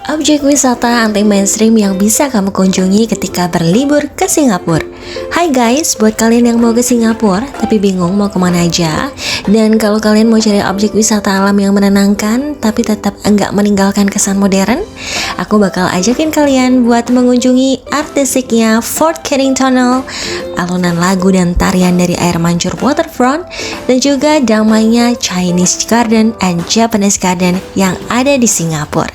objek wisata anti mainstream yang bisa kamu kunjungi ketika berlibur ke Singapura. Hai guys, buat kalian yang mau ke Singapura tapi bingung mau kemana aja, dan kalau kalian mau cari objek wisata alam yang menenangkan tapi tetap enggak meninggalkan kesan modern, aku bakal ajakin kalian buat mengunjungi artisiknya Fort Canning Tunnel, alunan lagu dan tarian dari air mancur waterfront, dan juga damainya Chinese Garden and Japanese Garden yang ada di Singapura.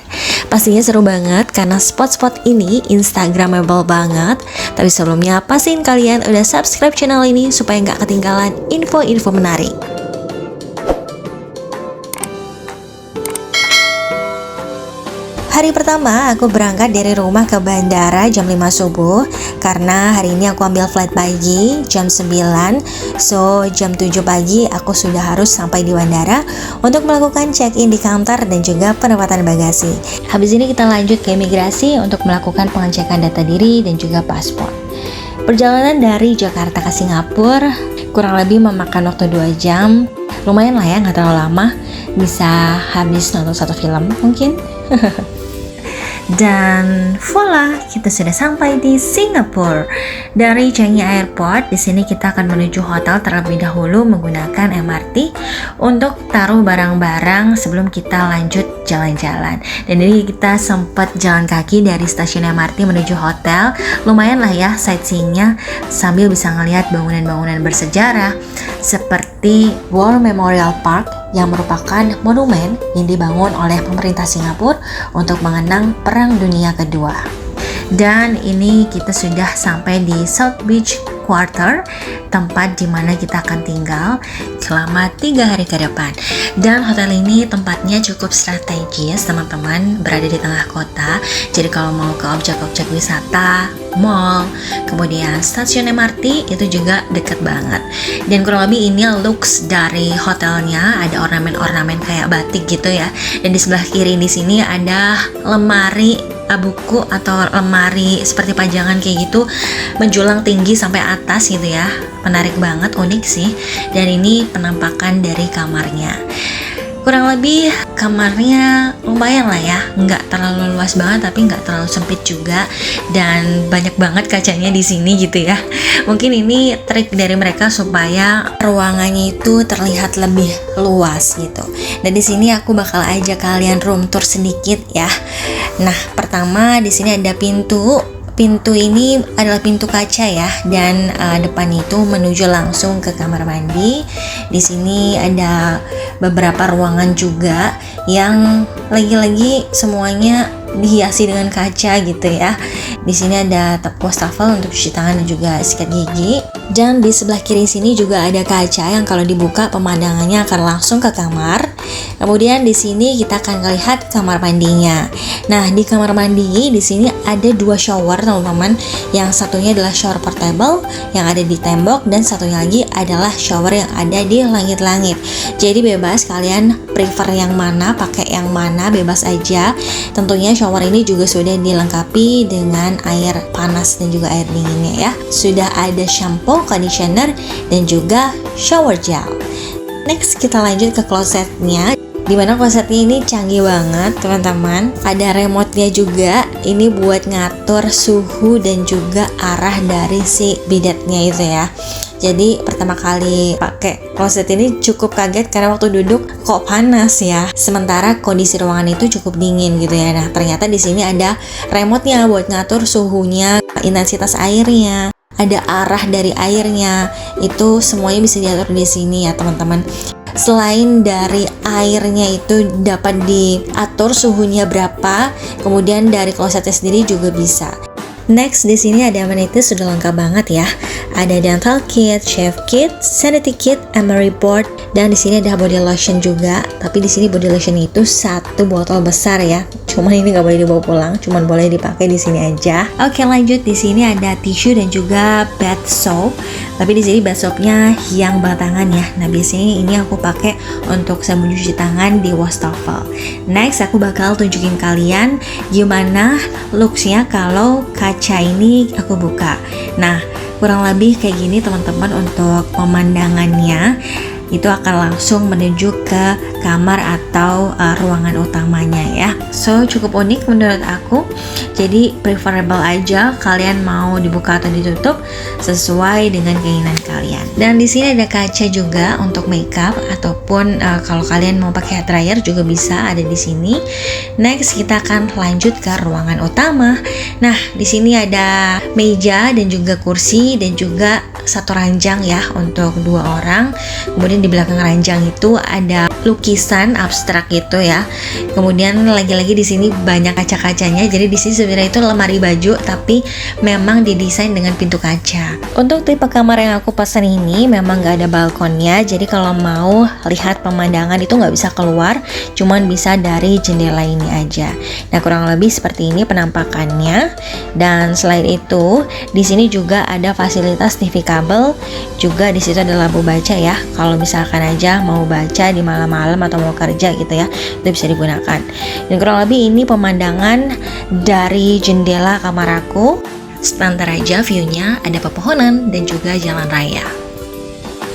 Pastinya seru banget karena spot-spot ini instagramable banget. Tapi sebelumnya pastiin kalian udah subscribe channel ini supaya nggak ketinggalan info-info menarik. Hari pertama aku berangkat dari rumah ke bandara jam 5 subuh karena hari ini aku ambil flight pagi jam 9. So jam 7 pagi aku sudah harus sampai di bandara untuk melakukan check-in di counter dan juga penempatan bagasi. Habis ini kita lanjut ke imigrasi untuk melakukan pengecekan data diri dan juga paspor. Perjalanan dari Jakarta ke Singapura kurang lebih memakan waktu 2 jam. Lumayan lah ya, nggak terlalu lama. Bisa habis nonton satu film mungkin. Dan voila, kita sudah sampai di Singapura. Dari Changi Airport, di sini kita akan menuju hotel terlebih dahulu menggunakan MRT untuk taruh barang-barang sebelum kita lanjut jalan-jalan. Dan ini kita sempat jalan kaki dari stasiun MRT menuju hotel. Lumayan lah ya sightseeingnya, sambil bisa ngelihat bangunan-bangunan bersejarah seperti War Memorial Park yang merupakan monumen yang dibangun oleh pemerintah Singapura untuk mengenang Perang Dunia Kedua. Dan ini kita sudah sampai di South Beach Quarter, tempat di mana kita akan tinggal selama 3 hari ke depan. Dan hotel ini tempatnya cukup strategis teman-teman, berada di tengah kota. Jadi kalau mau ke objek-objek wisata, mall, kemudian stasiun MRT itu juga dekat banget. Dan kurang lebih ini looks dari hotelnya, ada ornamen-ornamen kayak batik gitu ya. Dan di sebelah kiri di sini ada lemari buku atau lemari seperti pajangan kayak gitu, menjulang tinggi sampai atas gitu ya. Menarik banget, unik sih. Dan ini penampakan dari kamarnya. Kurang lebih kamarnya lumayan lah ya, nggak terlalu luas banget tapi nggak terlalu sempit juga, dan banyak banget kacanya di sini gitu ya. Mungkin ini trik dari mereka supaya ruangannya itu terlihat lebih luas gitu. Dan di sini aku bakal ajak kalian room tour sedikit ya. Nah, pertama di sini ada pintu. Pintu ini adalah pintu kaca ya, dan depan itu menuju langsung ke kamar mandi. Di sini ada beberapa ruangan juga yang lagi-lagi semuanya dihiasi dengan kaca gitu ya. Di sini ada wastafel untuk cuci tangan dan juga sikat gigi. Dan di sebelah kiri sini juga ada kaca yang kalau dibuka pemandangannya akan langsung ke kamar. Kemudian di sini kita akan melihat kamar mandinya. Nah, di kamar mandi di sini ada 2 shower teman-teman. Yang satunya adalah shower portable yang ada di tembok, dan satunya lagi adalah shower yang ada di langit-langit. Jadi bebas kalian prefer yang mana, pakai yang mana, bebas aja. Tentunya shower ini juga sudah dilengkapi dengan air panas dan juga air dinginnya ya. Sudah ada shampoo, conditioner, dan juga shower gel. Next kita lanjut ke klosetnya, dimana klosetnya ini canggih banget teman-teman. Ada remote-nya juga, ini buat ngatur suhu dan juga arah dari si bidet-nya itu ya. Jadi pertama kali pakai kloset ini cukup kaget karena waktu duduk kok panas ya. Sementara kondisi ruangan itu cukup dingin gitu ya. Nah, ternyata di sini ada remote-nya buat ngatur suhunya, intensitas airnya, ada arah dari airnya. Itu semuanya bisa diatur di sini ya, teman-teman. Selain dari airnya itu dapat diatur suhunya berapa, kemudian dari klosetnya sendiri juga bisa. Next, di sini ada amenities sudah lengkap banget ya. Ada dental kit, shave kit, sanitary kit, emery board, dan di sini ada body lotion juga. Tapi di sini body lotion itu 1 botol besar ya. Cuman ini nggak boleh dibawa pulang, cuman boleh dipakai di sini aja. Oke, lanjut, di sini ada tisu dan juga bath soap. Tapi di sini bath soapnya yang batangan ya. Nah, biasanya ini aku pakai untuk sabun cuci tangan di wastafel. Next, aku bakal tunjukin kalian gimana looksnya kalau kaca ini aku buka. Nah, kurang lebih kayak gini teman-teman untuk pemandangannya. itu akan langsung menuju ke kamar atau ruangan utamanya ya. So cukup unik menurut aku. Jadi preferable aja kalian mau dibuka atau ditutup sesuai dengan keinginan kalian. Dan di sini ada kaca juga untuk makeup ataupun kalau kalian mau pakai hair dryer juga bisa ada di sini. Next kita akan lanjut ke ruangan utama. Nah, di sini ada meja dan juga kursi dan juga satu ranjang ya untuk 2 orang. Kemudian di belakang ranjang itu ada lukisan abstrak gitu ya. Kemudian lagi-lagi di sini banyak kaca-kacanya. Jadi di sini sebenarnya itu lemari baju tapi memang didesain dengan pintu kaca. Untuk tipe kamar yang aku pesan ini memang nggak ada balkonnya. Jadi kalau mau lihat pemandangan itu nggak bisa keluar, cuman bisa dari jendela ini aja. Nah, kurang lebih seperti ini penampakannya. Dan selain itu, di sini juga ada fasilitas TV kabel. Juga di situ ada lampu baca ya. Kalau misalkan aja mau baca di malam-malam atau mau kerja gitu ya, itu bisa digunakan. Dan kurang lebih ini pemandangan dari jendela kamar aku. Sebentar aja view-nya ada pepohonan dan juga jalan raya.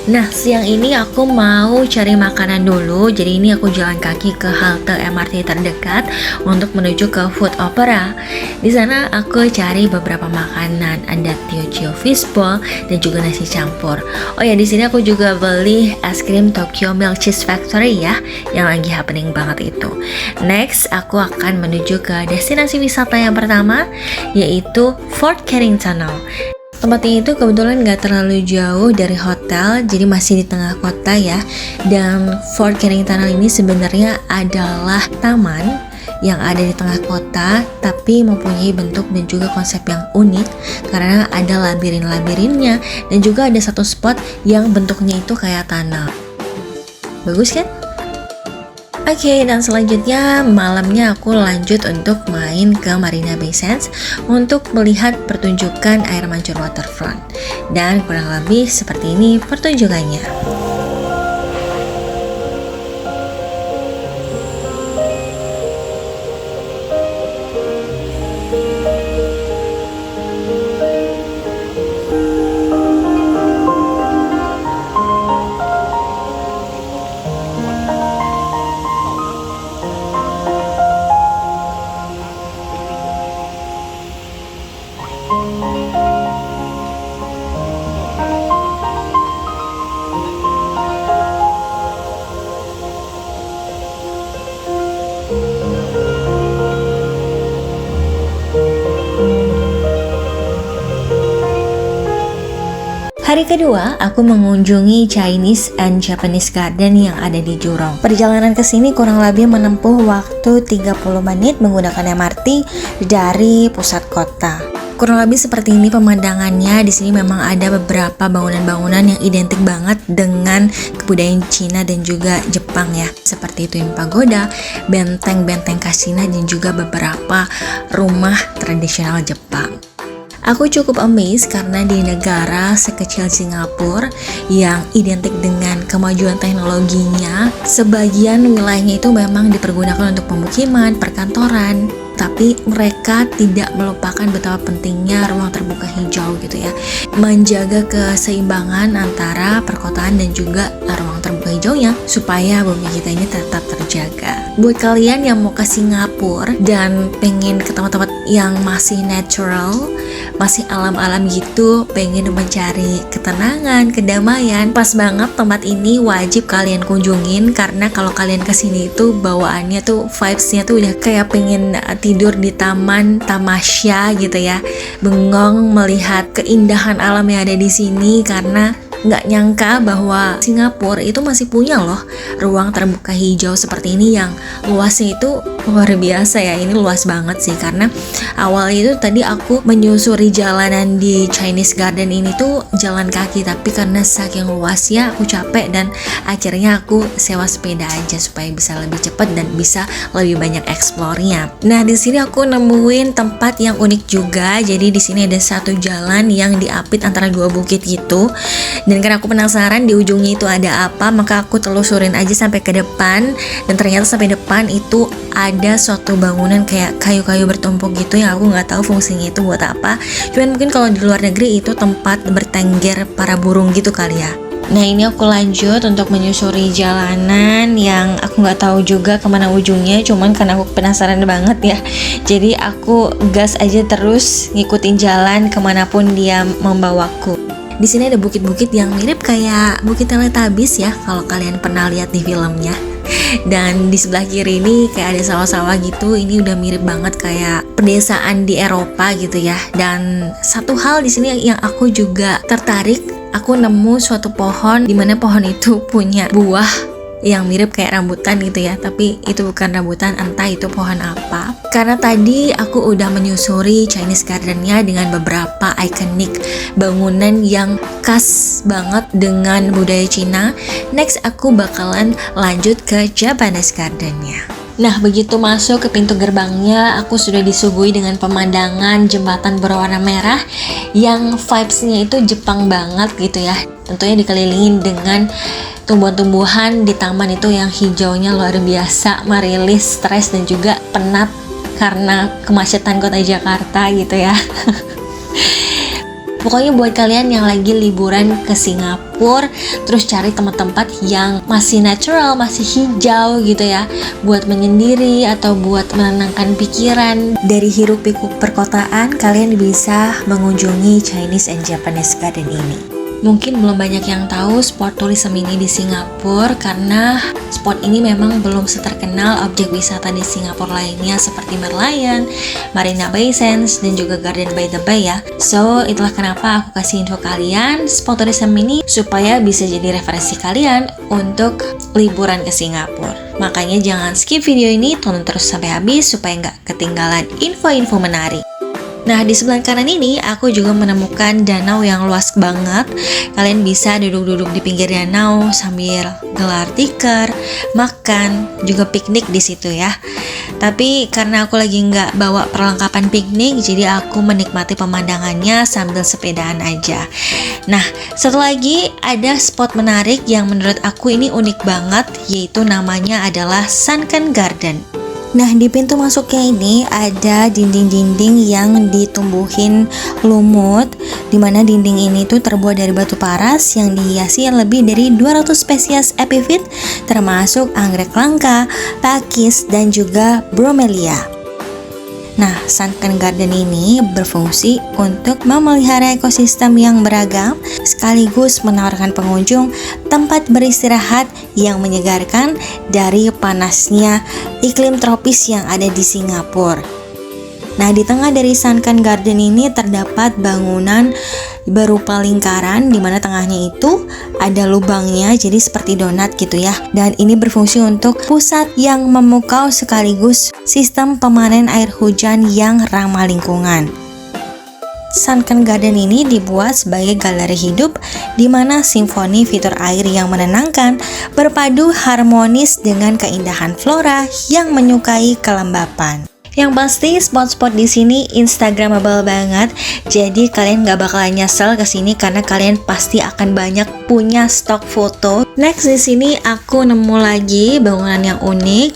Nah, siang ini aku mau cari makanan dulu. Jadi ini aku jalan kaki ke halte MRT terdekat untuk menuju ke Food Opera. Di sana aku cari beberapa makanan, ada Teochew fishball dan juga nasi campur. Oh ya, di sini aku juga beli es krim Tokyo Milk Cheese Factory ya, yang lagi happening banget itu. Next, aku akan menuju ke destinasi wisata yang pertama, yaitu Fort Canning Tunnel. Tempatnya itu kebetulan nggak terlalu jauh dari hotel, jadi masih di tengah kota ya. Dan Fort Canning Tunnel ini sebenarnya adalah taman yang ada di tengah kota, tapi mempunyai bentuk dan juga konsep yang unik karena ada labirin-labirinnya dan juga ada satu spot yang bentuknya itu kayak tunnel. Bagus kan? Oke, dan selanjutnya malamnya aku lanjut untuk main ke Marina Bay Sands untuk melihat pertunjukan air mancur waterfront. Dan kurang lebih seperti ini pertunjukannya. Hari kedua, aku mengunjungi Chinese and Japanese Garden yang ada di Jurong. Perjalanan ke sini kurang lebih menempuh waktu 30 menit menggunakan MRT dari pusat kota. Kurang lebih seperti ini pemandangannya. Di sini memang ada beberapa bangunan-bangunan yang identik banget dengan kebudayaan Cina dan juga Jepang ya. Seperti Twin Pagoda, benteng-benteng khas Cina dan juga beberapa rumah tradisional Jepang. Aku cukup amazed karena di negara sekecil Singapura yang identik dengan kemajuan teknologinya, sebagian wilayahnya itu memang dipergunakan untuk pemukiman, perkantoran, tapi mereka tidak melupakan betapa pentingnya ruang terbuka hijau gitu ya, menjaga keseimbangan antara perkotaan dan juga ruang terbuka hijaunya supaya bumi kita ini tetap terjaga. Buat kalian yang mau ke Singapura dan pengen ke tempat-tempat yang masih natural, masih alam-alam gitu, pengen mencari ketenangan, kedamaian, pas banget tempat ini wajib kalian kunjungin karena kalau kalian kesini itu bawaannya tuh vibes-nya tuh udah kayak pengen tidur di taman tamasya gitu ya, bengong melihat keindahan alam yang ada di sini karena nggak nyangka bahwa Singapura itu masih punya loh ruang terbuka hijau seperti ini yang luasnya itu luar biasa ya. Ini luas banget sih karena awal itu tadi aku menyusuri jalanan di Chinese Garden ini tuh jalan kaki, tapi karena saking luasnya aku capek dan akhirnya aku sewa sepeda aja supaya bisa lebih cepat dan bisa lebih banyak explore-nya. Nah, di sini aku nemuin tempat yang unik juga. Jadi di sini ada satu jalan yang diapit antara dua bukit gitu. Dan karena aku penasaran di ujungnya itu ada apa, maka aku telusurin aja sampai ke depan. Dan ternyata sampai depan itu ada suatu bangunan kayak kayu-kayu bertumpuk gitu yang aku nggak tahu fungsinya itu buat apa. Cuman mungkin kalau di luar negeri itu tempat bertengger para burung gitu kali ya. Nah ini aku lanjut untuk menyusuri jalanan yang aku nggak tahu juga kemana ujungnya, cuman karena aku penasaran banget ya, jadi aku gas aja terus ngikutin jalan kemanapun dia membawaku. Di sini ada bukit-bukit yang mirip kayak Bukit Teletubbies ya, kalau kalian pernah lihat di filmnya. Dan di sebelah kiri ini kayak ada sawah-sawah gitu. Ini udah mirip banget kayak pedesaan di Eropa gitu ya. Dan satu hal di sini yang aku juga tertarik, aku nemu suatu pohon di mana pohon itu punya buah yang mirip kayak rambutan gitu ya, tapi itu bukan rambutan, entah itu pohon apa. Karena tadi aku udah menyusuri Chinese Garden-nya dengan beberapa ikonik bangunan yang khas banget dengan budaya Cina. Next aku bakalan lanjut ke Japanese Garden-nya. Nah, begitu masuk ke pintu gerbangnya, aku sudah disuguhi dengan pemandangan jembatan berwarna merah yang vibes-nya itu Jepang banget gitu ya. Tentunya dikelilingin dengan tumbuhan-tumbuhan di taman itu yang hijaunya luar biasa, merilis stres dan juga penat karena kemacetan kota Jakarta gitu ya. Pokoknya buat kalian yang lagi liburan ke Singapura, terus cari tempat-tempat yang masih natural, masih hijau gitu ya, buat menyendiri atau buat menenangkan pikiran dari hiruk-pikuk perkotaan, kalian bisa mengunjungi Chinese and Japanese Garden ini. Mungkin belum banyak yang tahu sport tourism ini di Singapura karena spot ini memang belum seterkenal objek wisata di Singapura lainnya seperti Merlion, Marina Bay Sands, dan juga Garden by the Bay ya. So, itulah kenapa aku kasih info kalian sport tourism ini supaya bisa jadi referensi kalian untuk liburan ke Singapura. Makanya jangan skip video ini, tonton terus sampai habis supaya nggak ketinggalan info-info menarik. Nah, di sebelah kanan ini aku juga menemukan danau yang luas banget. Kalian bisa duduk-duduk di pinggir danau sambil gelar tikar, makan, juga piknik di situ ya. Tapi karena aku lagi nggak bawa perlengkapan piknik, jadi aku menikmati pemandangannya sambil sepedaan aja. Nah, satu lagi ada spot menarik yang menurut aku ini unik banget, yaitu namanya adalah Sunken Garden. Nah, di pintu masuknya ini ada dinding-dinding yang ditumbuhin lumut, dimana dinding ini tuh terbuat dari batu paras yang dihiasi lebih dari 200 spesies epifit, termasuk anggrek langka, pakis, dan juga bromelia. Nah, Sunken Garden ini berfungsi untuk memelihara ekosistem yang beragam, sekaligus menawarkan pengunjung tempat beristirahat yang menyegarkan dari panasnya iklim tropis yang ada di Singapura. Nah, di tengah dari Sunken Garden ini terdapat bangunan berupa lingkaran di mana tengahnya itu ada lubangnya, jadi seperti donat gitu ya. Dan ini berfungsi untuk pusat yang memukau sekaligus sistem pemanen air hujan yang ramah lingkungan. Sunken Garden ini dibuat sebagai galeri hidup di mana simfoni fitur air yang menenangkan berpadu harmonis dengan keindahan flora yang menyukai kelembapan. Yang pasti spot-spot di sini instagramable banget. Jadi kalian gak bakalan nyesel kesini karena kalian pasti akan banyak punya stok foto. Next di sini aku nemu lagi bangunan yang unik,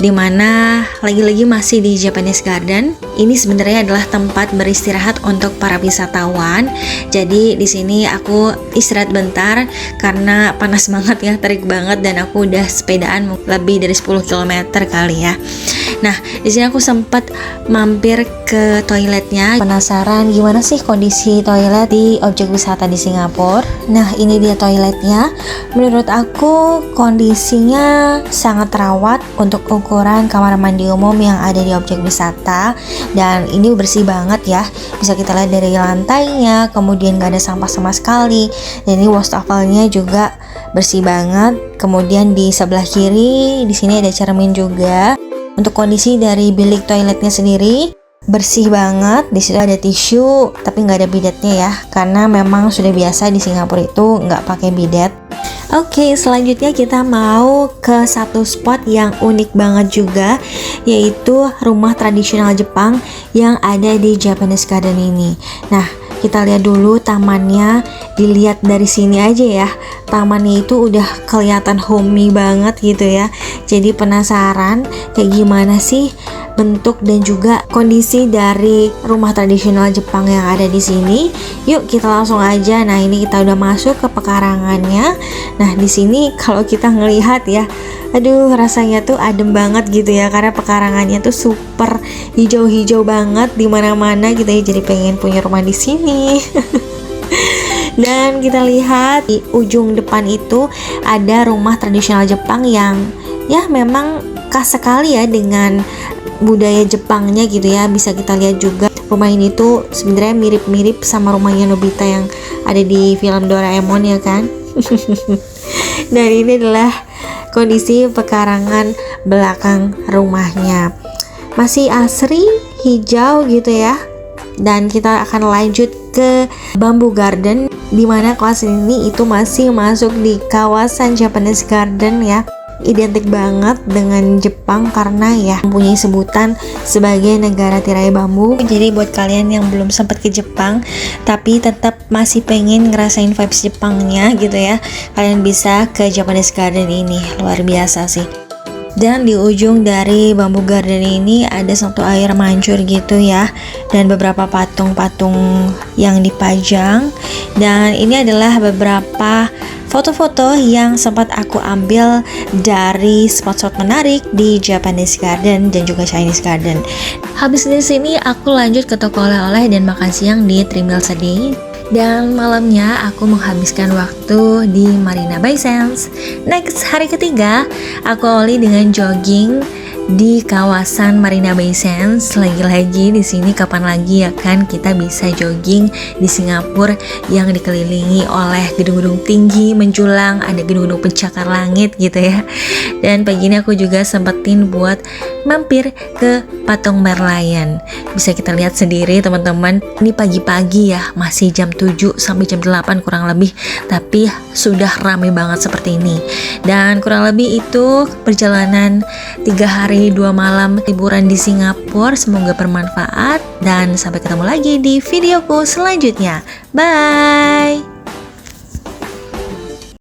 dimana lagi-lagi masih di Japanese Garden. Ini sebenarnya adalah tempat beristirahat untuk para wisatawan. Jadi di sini aku istirahat bentar karena panas banget ya, terik banget, dan aku udah sepedaan lebih dari 10 km kali ya. Nah, di sini aku sempat mampir ke toiletnya. Penasaran gimana sih kondisi toilet di objek wisata di Singapura? Nah, ini dia toiletnya. Menurut aku kondisinya sangat terawat untuk ukuran kamar mandi umum yang ada di objek wisata, dan ini bersih banget ya. Bisa kita lihat dari lantainya, kemudian gak ada sampah sama sekali. Dan ini wastafelnya juga bersih banget. Kemudian di sebelah kiri di sini ada cermin juga. Untuk kondisi dari bilik toiletnya sendiri bersih banget. Di situ ada tisu, tapi nggak ada bidetnya ya, karena memang sudah biasa di Singapura itu nggak pakai bidet. Oke, selanjutnya kita mau ke satu spot yang unik banget juga, yaitu rumah tradisional Jepang yang ada di Japanese Garden ini. Nah, kita lihat dulu tamannya. dilihat dari sini aja ya, tamannya itu udah kelihatan homey banget gitu ya. Jadi penasaran kayak gimana sih bentuk dan juga kondisi dari rumah tradisional Jepang yang ada di sini. Yuk kita langsung aja. Nah, ini kita udah masuk ke pekarangannya. Nah, di sini kalau kita ngelihat ya, aduh rasanya tuh adem banget gitu ya, karena pekarangannya tuh super hijau-hijau banget di mana-mana gitu ya. Jadi pengen punya rumah di sini. Dan kita lihat di ujung depan itu ada rumah tradisional Jepang yang ya memang khas sekali ya dengan budaya Jepangnya gitu ya. Bisa kita lihat juga rumah ini tuh sebenarnya mirip-mirip sama rumahnya Nobita yang ada di film Doraemon ya kan. Dan ini adalah kondisi pekarangan belakang rumahnya, masih asri hijau gitu ya. Dan kita akan lanjut ke Bamboo Garden, dimana kawasan ini itu masih masuk di kawasan Japanese Garden ya. Identik banget dengan Jepang karena ya mempunyai sebutan sebagai negara tirai bambu. Jadi buat kalian yang belum sempat ke Jepang tapi tetap masih pengen ngerasain vibes Jepangnya gitu ya, kalian bisa ke Japanese Garden ini. Luar biasa sih. Dan di ujung dari Bamboo Garden ini ada satu air mancur gitu ya, dan beberapa patung-patung yang dipajang. Dan ini adalah beberapa foto-foto yang sempat aku ambil dari spot-spot menarik di Japanese Garden dan juga Chinese Garden. Habis dari sini aku lanjut ke toko oleh-oleh dan makan siang di Trimel Sedih. Dan malamnya aku menghabiskan waktu di Marina Bay Sands. Next, hari ketiga aku awali dengan jogging di kawasan Marina Bay Sands. Lagi-lagi di sini kapan lagi ya kan kita bisa jogging di Singapura yang dikelilingi oleh gedung-gedung tinggi menjulang, ada gedung-gedung pencakar langit gitu ya. Dan pagi ini aku juga sempetin buat mampir ke patung Merlion. Bisa kita lihat sendiri teman-teman, ini pagi-pagi ya, masih jam 7 sampai jam 8 kurang lebih, tapi sudah ramai banget seperti ini. Dan kurang lebih itu perjalanan 3 hari 2 malam liburan di Singapura. Semoga bermanfaat dan sampai ketemu lagi di videoku selanjutnya. Bye.